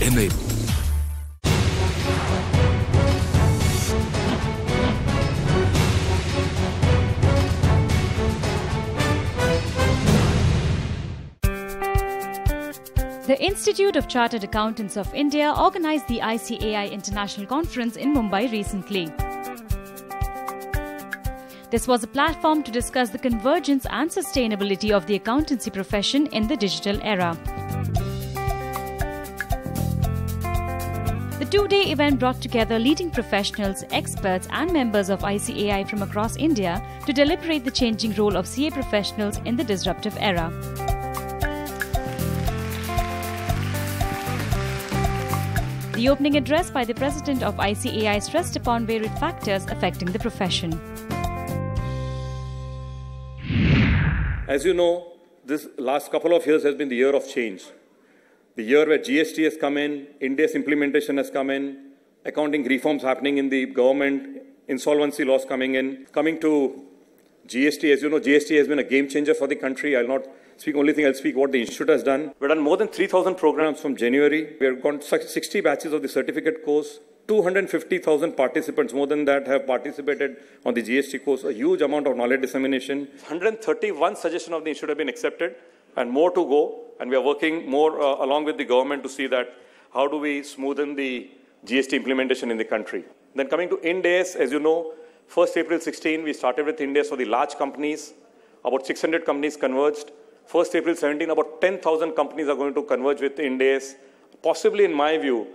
enable. The Institute of Chartered Accountants of India organized the ICAI International Conference in Mumbai recently. This was a platform to discuss the convergence and sustainability of the accountancy profession in the digital era. The two-day event brought together leading professionals, experts and members of ICAI from across India to deliberate the changing role of CA professionals in the disruptive era. The opening address by the president of ICAI stressed upon varied factors affecting the profession. As you know, this last couple of years has been the year of change. The year where GST has come in, India's implementation has come in, accounting reforms happening in the government, insolvency laws coming in. Coming to GST, as you know, GST has been a game changer for the country. I'll not speak only thing, I'll speak what the institute has done. We've done more than 3,000 programs from January. We have gone 60 batches of the certificate course. 250,000 participants, more than that, have participated on the GST course. A huge amount of knowledge dissemination. 131 suggestions of the institute have been accepted and more to go. And we are working more along with the government to see that how do we smoothen the GST implementation in the country. Then coming to Ind AS, as you know, 1st April 16, we started with Ind AS for the large companies. About 600 companies converged. 1st April 17, about 10,000 companies are going to converge with Ind AS. Possibly, in my view,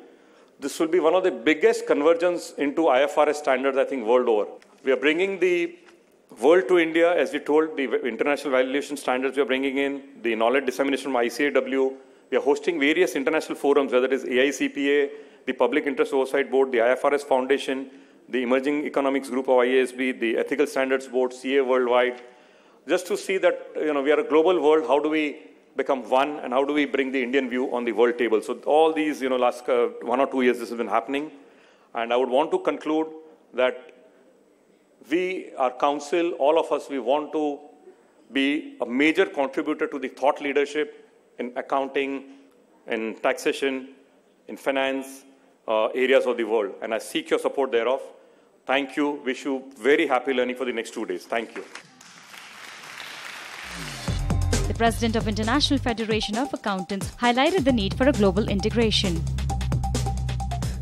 this will be one of the biggest convergence into IFRS standards, I think, world over. We are bringing the world to India, as we told, the international valuation standards we are bringing in, the knowledge dissemination from ICAW. We are hosting various international forums, whether it is AICPA, the Public Interest Oversight Board, the IFRS Foundation, the Emerging Economics Group of IASB, the Ethical Standards Board, CA Worldwide, just to see that we are a global world. How do we become one, and how do we bring the Indian view on the world table? So all these, last 1 or 2 years, this has been happening. And I would want to conclude that we, our council, all of us, we want to be a major contributor to the thought leadership in accounting, in taxation, in finance, areas of the world. And I seek your support thereof. Thank you. Wish you very happy learning for the next 2 days. Thank you. The president of International Federation of Accountants highlighted the need for a global integration.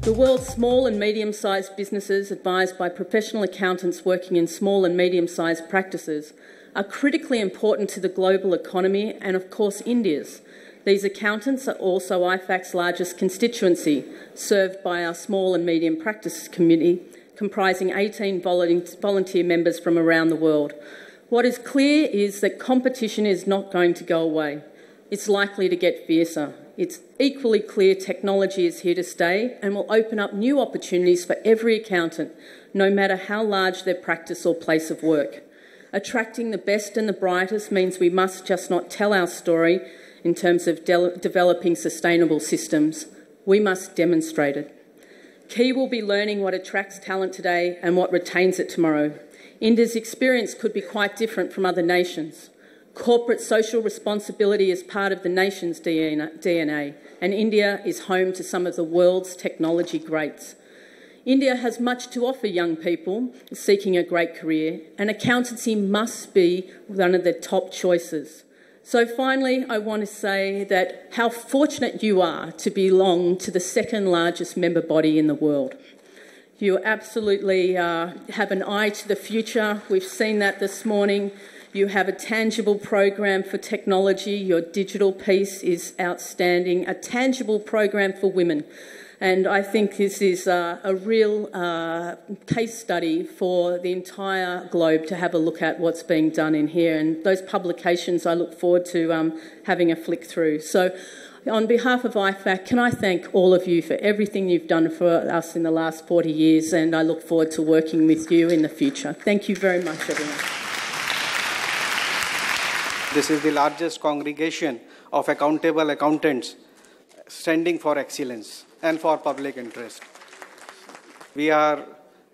The world's small and medium-sized businesses, advised by professional accountants working in small and medium-sized practices, are critically important to the global economy and, of course, India's. These accountants are also IFAC's largest constituency, served by our small and medium practice committee, comprising 18 volunteer members from around the world. What is clear is that competition is not going to go away. It's likely to get fiercer. It's equally clear technology is here to stay and will open up new opportunities for every accountant, no matter how large their practice or place of work. Attracting the best and the brightest means we must just not tell our story in terms of developing sustainable systems. We must demonstrate it. Key will be learning what attracts talent today and what retains it tomorrow. India's experience could be quite different from other nations. Corporate social responsibility is part of the nation's DNA, and India is home to some of the world's technology greats. India has much to offer young people seeking a great career, and accountancy must be one of the top choices. So finally, I want to say that how fortunate you are to belong to the second largest member body in the world. You absolutely have an eye to the future. We've seen that this morning. You have a tangible program for technology. Your digital piece is outstanding. A tangible program for women. And I think this is a real case study for the entire globe to have a look at what's being done in here. And those publications I look forward to having a flick through. So on behalf of IFAC, can I thank all of you for everything you've done for us in the last 40 years, and I look forward to working with you in the future. Thank you very much, everyone. This is the largest congregation of accountable accountants standing for excellence and for public interest. We are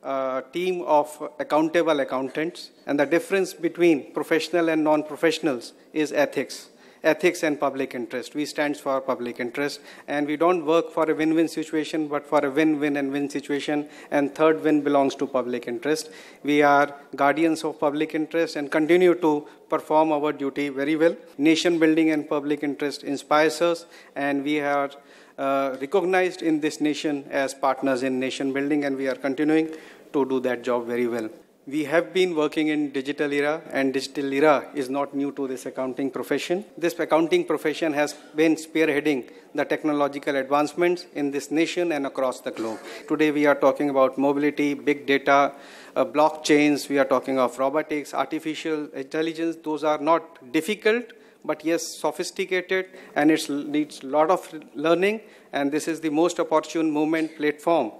a team of accountable accountants, and the difference between professional and non-professionals is ethics. ethics and public interest. We stand for public interest, and we don't work for a win-win situation, but for a win-win and win situation, and third win belongs to public interest. We are guardians of public interest and continue to perform our duty very well. Nation building and public interest inspires us, and we are recognized in this nation as partners in nation building, and we are continuing to do that job very well. We have been working in digital era, and digital era is not new to this accounting profession. This accounting profession has been spearheading the technological advancements in this nation and across the globe. Today we are talking about mobility, big data, blockchains, we are talking of robotics, artificial intelligence. Those are not difficult, but yes, sophisticated, and it needs a lot of learning, and this is the most opportune moment platform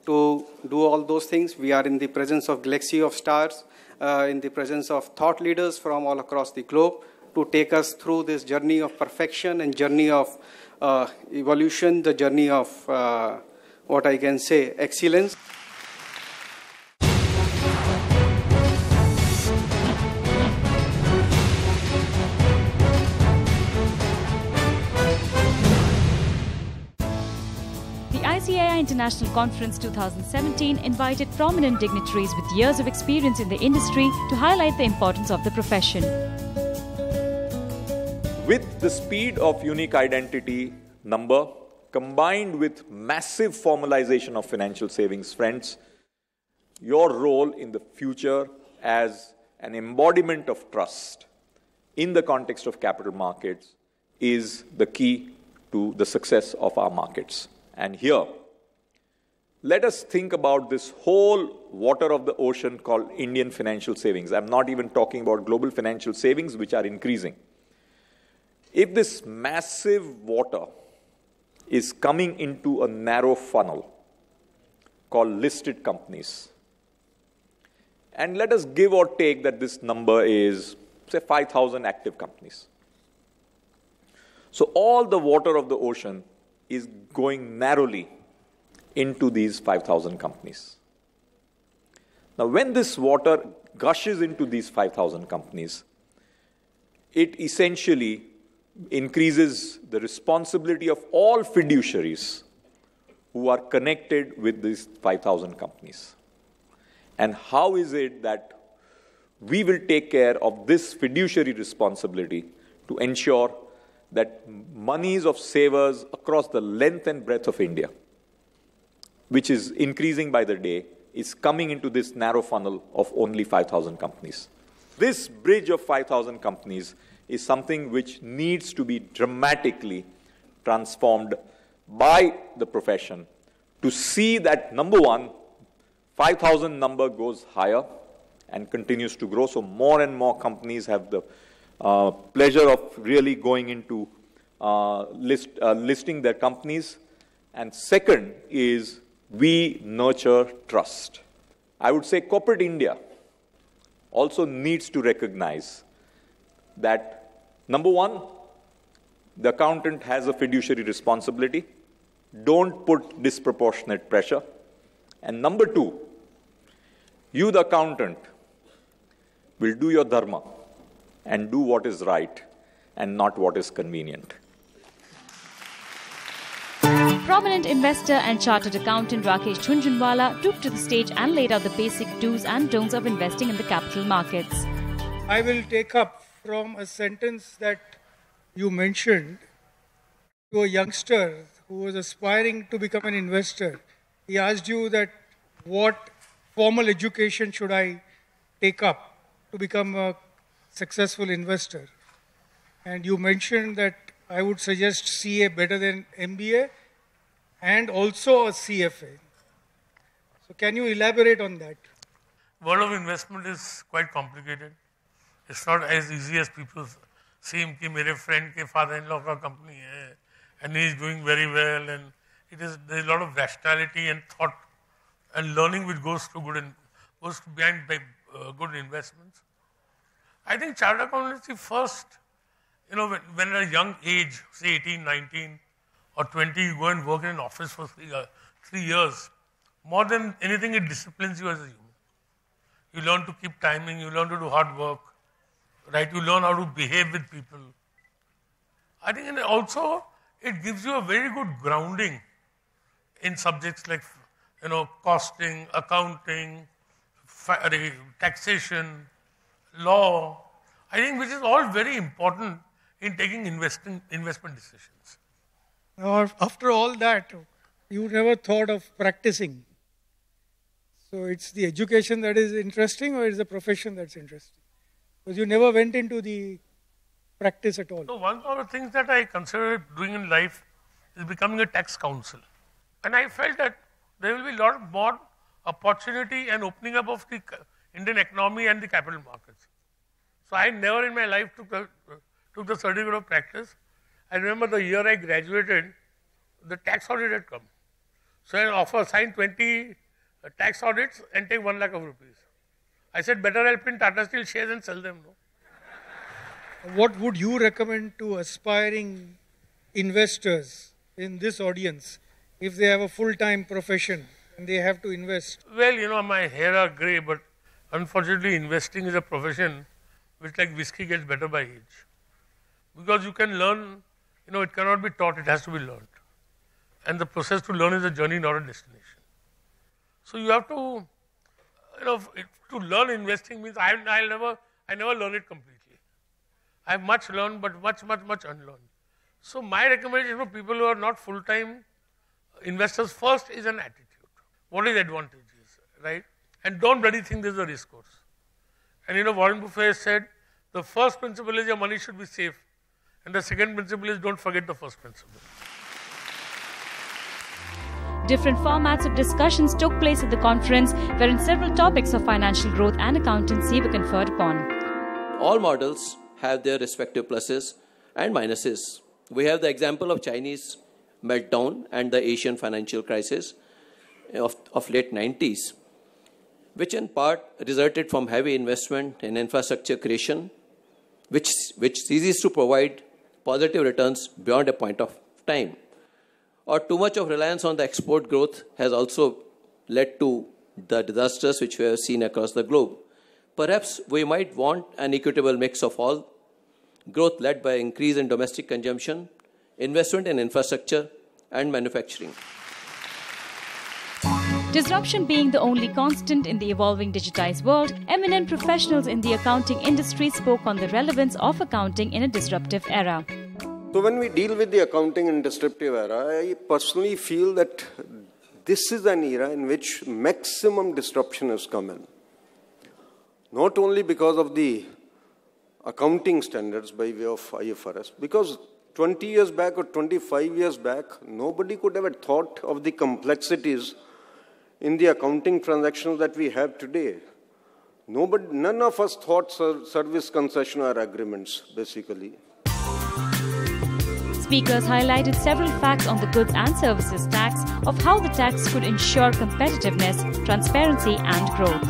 to do all those things. We are in the presence of galaxy of stars, in the presence of thought leaders from all across the globe to take us through this journey of perfection and journey of evolution, the journey of what I can say, excellence. The ICAI International Conference 2017 invited prominent dignitaries with years of experience in the industry to highlight the importance of the profession. With the speed of unique identity number combined with massive formalization of financial savings, friends, your role in the future as an embodiment of trust in the context of capital markets is the key to the success of our markets. And here, let us think about this whole water of the ocean called Indian financial savings. I'm not even talking about global financial savings, which are increasing. If this massive water is coming into a narrow funnel called listed companies, and let us give or take that this number is, say, 5,000 active companies. So all the water of the ocean is going narrowly into these 5,000 companies. Now, when this water gushes into these 5,000 companies, it essentially increases the responsibility of all fiduciaries who are connected with these 5,000 companies. And how is it that we will take care of this fiduciary responsibility to ensure that monies of savers across the length and breadth of India, which is increasing by the day, is coming into this narrow funnel of only 5,000 companies. This bridge of 5,000 companies is something which needs to be dramatically transformed by the profession to see that, number one, 5,000 number goes higher and continues to grow, so more and more companies have the pleasure of really going into listing their companies. And second is we nurture trust. I would say corporate India also needs to recognize that, number one, the accountant has a fiduciary responsibility. Don't put disproportionate pressure. And number two, you, the accountant, will do your dharma and do what is right and not what is convenient. Prominent investor and chartered accountant Rakesh Jhunjhunwala took to the stage and laid out the basic do's and don'ts of investing in the capital markets. I will take up from a sentence that you mentioned to a youngster who was aspiring to become an investor. He asked you that what formal education should I take up to become a successful investor. And you mentioned that I would suggest CA better than MBA and also a CFA. So can you elaborate on that? World of investment is quite complicated. It's not as easy as people seem. That my friend ke father-in-law ka company hai, and he is doing very well, and there's a lot of rationality and thought and learning which goes behind good investments. I think chartered accountancy first, when at a young age, say 18, 19 or 20, you go and work in an office for 3 years. More than anything, it disciplines you as a human. You learn to keep timing, you learn to do hard work, right? You learn how to behave with people. I think and also it gives you a very good grounding in subjects like, costing, accounting, taxation, law. I think which is all very important in taking investment decisions. Now, after all that, you never thought of practicing. So it's the education that is interesting, or it's the profession that's interesting? Because you never went into the practice at all. So one of the things that I consider doing in life is becoming a tax counsel. And I felt that there will be a lot more opportunity and opening up of the Indian economy and the capital markets. So I never in my life took the certificate of practice. I remember the year I graduated, the tax audit had come. So I offer sign 20 tax audits and take 1 lakh of rupees. I said, better I'll print Tata Steel shares and sell them. No? What would you recommend to aspiring investors in this audience if they have a full-time profession and they have to invest? Well, my hair are grey, but unfortunately investing is a profession which like whiskey gets better by age. Because you can learn, it cannot be taught, it has to be learned. And the process to learn is a journey, not a destination. So you have to, to learn investing means I never learn it completely. I have much learned, but much unlearned. So my recommendation for people who are not full-time investors, first is an attitude. What is advantages, right? And don't bloody think this is a risk course. And Warren Buffett said, the first principle is your money should be safe. And the second principle is don't forget the first principle. Different formats of discussions took place at the conference, wherein several topics of financial growth and accountancy were conferred upon. All models have their respective pluses and minuses. We have the example of Chinese meltdown and the Asian financial crisis of late 90s, which in part resulted from heavy investment in infrastructure creation, which ceases to provide positive returns beyond a point of time. Or too much of reliance on the export growth has also led to the disasters which we have seen across the globe. Perhaps we might want an equitable mix of all, growth led by increase in domestic consumption, investment in infrastructure, and manufacturing. Disruption being the only constant in the evolving digitized world, eminent professionals in the accounting industry spoke on the relevance of accounting in a disruptive era. So when we deal with the accounting in disruptive era, I personally feel that this is an era in which maximum disruption has come in. Not only because of the accounting standards by way of IFRS, because 20 years back or 25 years back, nobody could have thought of the complexities in the accounting transactions that we have today. None of us thought service concession or agreements, basically. Speakers highlighted several facts on the goods and services tax, of how the tax could ensure competitiveness, transparency and growth.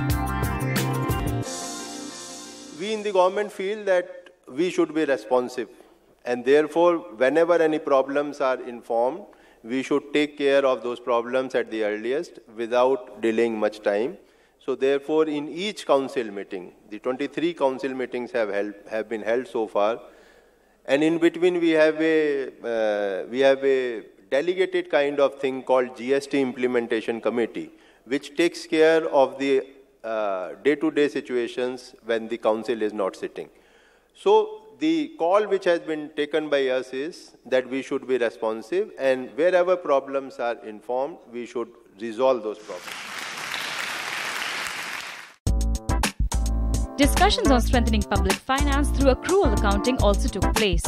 We in the government feel that we should be responsive, and therefore whenever any problems are informed, we should take care of those problems at the earliest without delaying much time. So therefore in each council meeting, the 23 council meetings have been held so far, and in between we have a delegated kind of thing called GST Implementation Committee, which takes care of the day-to-day situations when the council is not sitting. So the call which has been taken by us is that we should be responsive, and wherever problems are informed, we should resolve those problems. Discussions on strengthening public finance through accrual accounting also took place.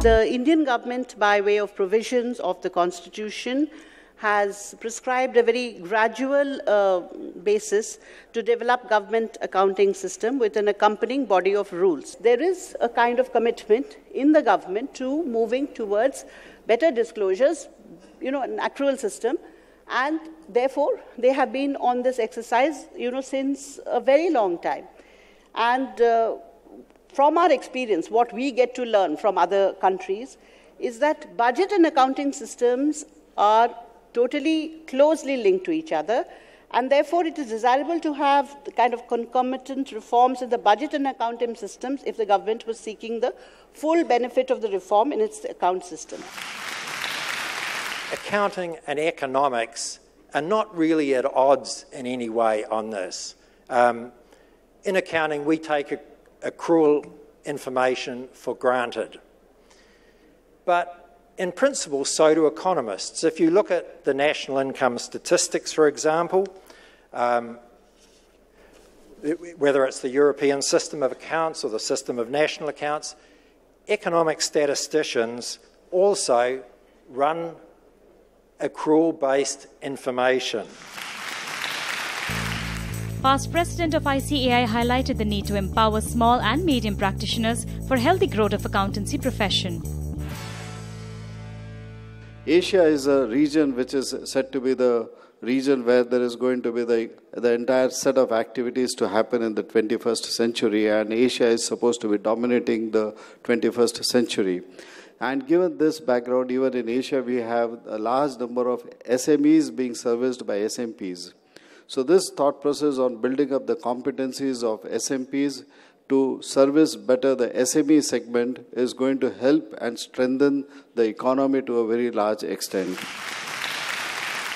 The Indian government, by way of provisions of the Constitution, has prescribed a very gradual basis to develop government accounting system with an accompanying body of rules. There is a kind of commitment in the government to moving towards better disclosures, an accrual system, and therefore they have been on this exercise, since a very long time. And from our experience, what we get to learn from other countries is that budget and accounting systems are totally closely linked to each other, And therefore, it is desirable to have the kind of concomitant reforms in the budget and accounting systems if the government was seeking the full benefit of the reform in its account system. Accounting and economics are not really at odds in any way on this. In accounting, we take accrual information for granted. But in principle, so do economists. If you look at the national income statistics, for example, whether it's the European system of accounts or the system of national accounts, economic statisticians also run accrual-based information. Past president of ICAI highlighted the need to empower small and medium practitioners for healthy growth of accountancy profession. Asia is a region which is said to be the region where there is going to be the entire set of activities to happen in the 21st century, and Asia is supposed to be dominating the 21st century. And given this background, even in Asia, we have a large number of SMEs being serviced by SMPs. So this thought process on building up the competencies of SMPs to service better the SME segment is going to help and strengthen the economy to a very large extent.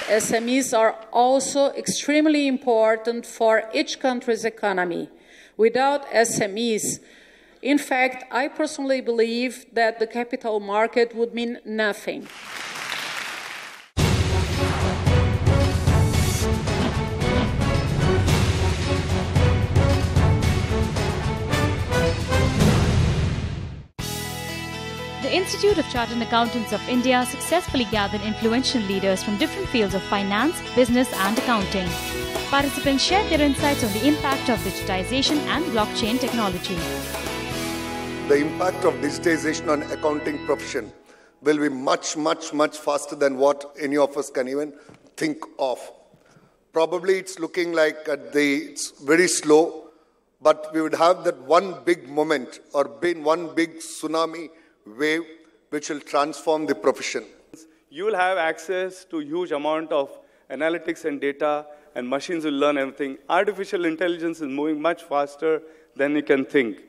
SMEs are also extremely important for each country's economy. Without SMEs, in fact, I personally believe that the capital market would mean nothing. The Institute of Chartered Accountants of India successfully gathered influential leaders from different fields of finance, business and accounting. Participants shared their insights on the impact of digitization and blockchain technology. The impact of digitization on accounting profession will be much faster than what any of us can even think of. Probably it's looking like it's very slow, but we would have that one big moment or one big tsunami wave which will transform the profession. You will have access to huge amount of analytics and data, and machines will learn everything. Artificial intelligence is moving much faster than you can think.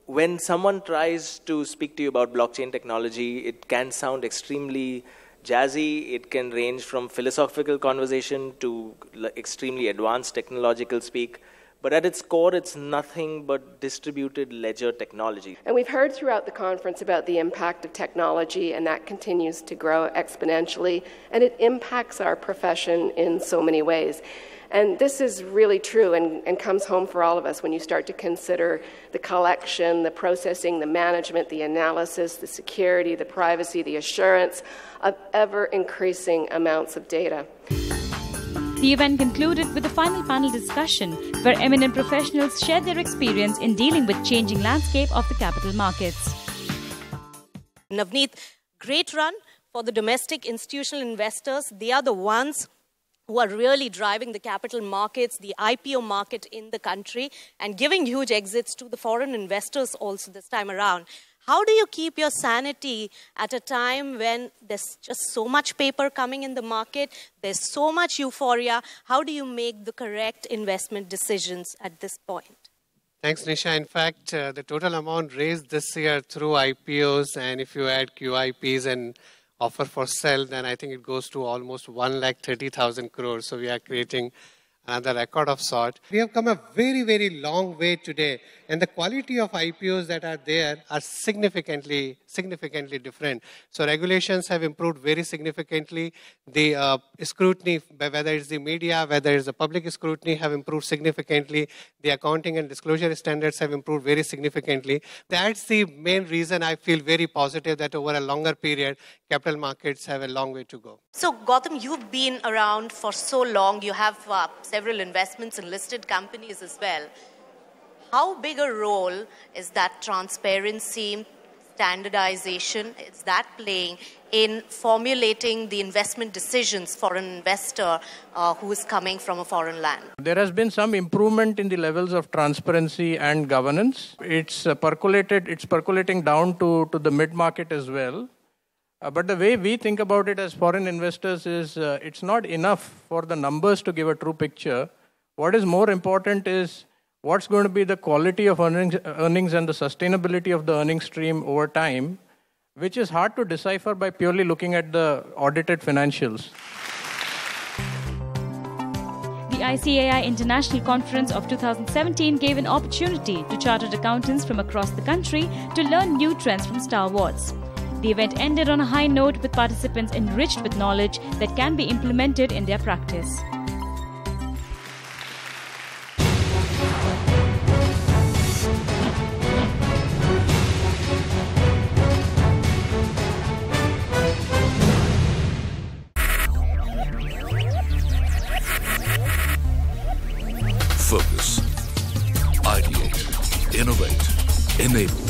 When someone tries to speak to you about blockchain technology, it can sound extremely jazzy. It can range from philosophical conversation to extremely advanced technological speak. But at its core, it's nothing but distributed ledger technology. And we've heard throughout the conference about the impact of technology, and that continues to grow exponentially, and it impacts our profession in so many ways. And this is really true and comes home for all of us when you start to consider the collection, the processing, the management, the analysis, the security, the privacy, the assurance of ever-increasing amounts of data. The event concluded with a final panel discussion where eminent professionals shared their experience in dealing with changing landscape of the capital markets. Navneet, great run for the domestic institutional investors. They are the ones who are really driving the capital markets, the IPO market in the country, and giving huge exits to the foreign investors also this time around. How do you keep your sanity at a time when there's just so much paper coming in the market, there's so much euphoria? How do you make the correct investment decisions at this point? Thanks, Nisha. In fact, the total amount raised this year through IPOs, and if you add QIPs and offer for sale, then I think it goes to almost 1,30,000 crores. So we are creating another record of sort. We have come a very long way today, and the quality of IPOs that are there are significantly different. So regulations have improved very significantly. The scrutiny, whether it's the media, whether it's the public scrutiny, have improved significantly. The accounting and disclosure standards have improved very significantly. That's the main reason I feel very positive that over a longer period, capital markets have a long way to go. So Gautam, you've been around for so long. You have several investments in listed companies as well. How big a role is that transparency, standardization, is that playing in formulating the investment decisions for an investor who is coming from a foreign land? There has been some improvement in the levels of transparency and governance. It's percolating down to the mid-market as well. But the way we think about it as foreign investors is it's not enough for the numbers to give a true picture. What is more important is what's going to be the quality of earnings and the sustainability of the earnings stream over time, which is hard to decipher by purely looking at the audited financials. The ICAI International Conference of 2017 gave an opportunity to chartered accountants from across the country to learn new trends from Star Wars. The event ended on a high note with participants enriched with knowledge that can be implemented in their practice. Focus, ideate, innovate, enable.